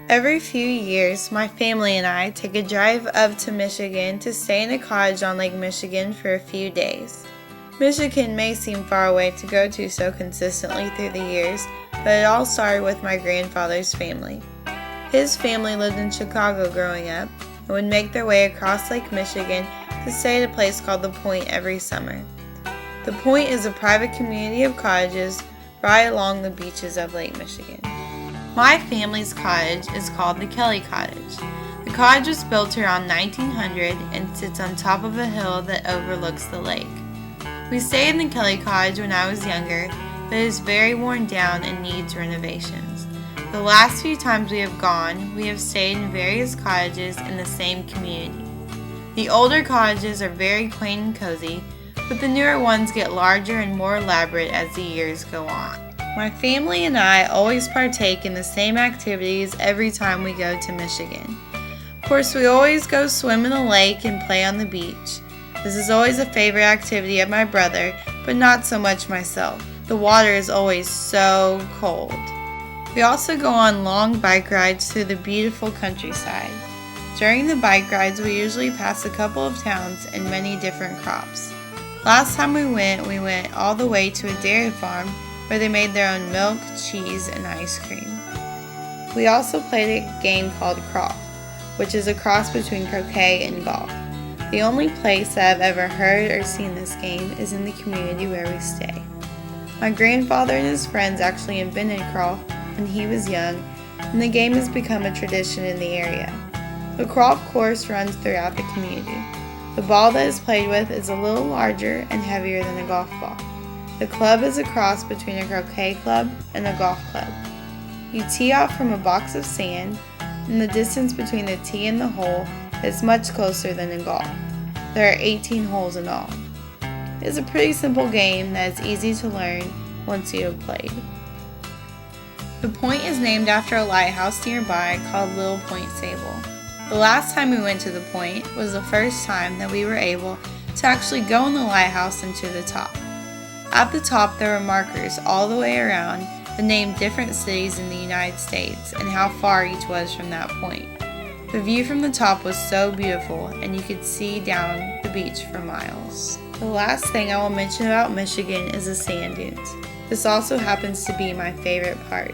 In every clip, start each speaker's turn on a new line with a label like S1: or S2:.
S1: Every few years, my family and I take a drive up to Michigan to stay in a cottage on Lake Michigan for a few days. Michigan may seem far away to go to so consistently through the years, but it all started with my grandfather's family. His family lived in Chicago growing up and would make their way across Lake Michigan to stay at a place called The Point every summer. The Point is a private community of cottages right along the beaches of Lake Michigan. My family's cottage is called the Kelly Cottage. The cottage was built around 1900 and sits on top of a hill that overlooks the lake. We stayed in the Kelly Cottage when I was younger, but it is very worn down and needs renovations. The last few times we have gone, we have stayed in various cottages in the same community. The older cottages are very quaint and cozy, but the newer ones get larger and more elaborate as the years go on. My family and I always partake in the same activities every time we go to Michigan. Of course, we always go swim in the lake and play on the beach. This is always a favorite activity of my brother, but not so much myself. The water is always so cold. We also go on long bike rides through the beautiful countryside. During the bike rides, we usually pass a couple of towns and many different crops. Last time we went all the way to a dairy farm where they made their own milk, cheese, and ice cream. We also played a game called Croft, which is a cross between croquet and golf. The only place that I've ever heard or seen this game is in the community where we stay. My grandfather and his friends actually invented Croft when he was young, and the game has become a tradition in the area. The Croft course runs throughout the community. The ball that is played with is a little larger and heavier than a golf ball. The club is a cross between a croquet club and a golf club. You tee off from a box of sand, and the distance between the tee and the hole is much closer than in golf. There are 18 holes in all. It is a pretty simple game that is easy to learn once you have played. The Point is named after a lighthouse nearby called Little Point Sable. The last time we went to the Point was the first time that we were able to actually go in the lighthouse and to the top. At the top there were markers all the way around that named different cities in the United States and how far each was from that point. The view from the top was so beautiful and you could see down the beach for miles. The last thing I will mention about Michigan is the sand dunes. This also happens to be my favorite part.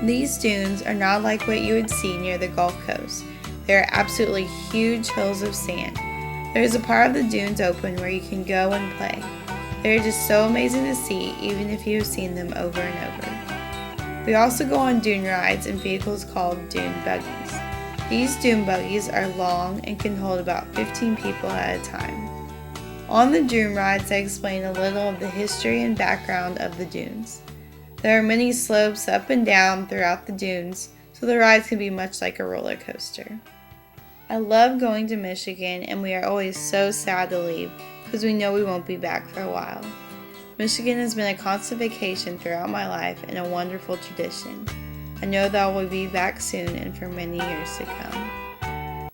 S1: These dunes are not like what you would see near the Gulf Coast. They are absolutely huge hills of sand. There is a part of the dunes open where you can go and play. They are just so amazing to see, even if you have seen them over and over. We also go on dune rides in vehicles called dune buggies. These dune buggies are long and can hold about 15 people at a time. On the dune rides, I explain a little of the history and background of the dunes. There are many slopes up and down throughout the dunes, so the rides can be much like a roller coaster. I love going to Michigan, and we are always so sad to leave because we know we won't be back for a while. Michigan has been a constant vacation throughout my life and a wonderful tradition. I know that I will be back soon and for many years to come.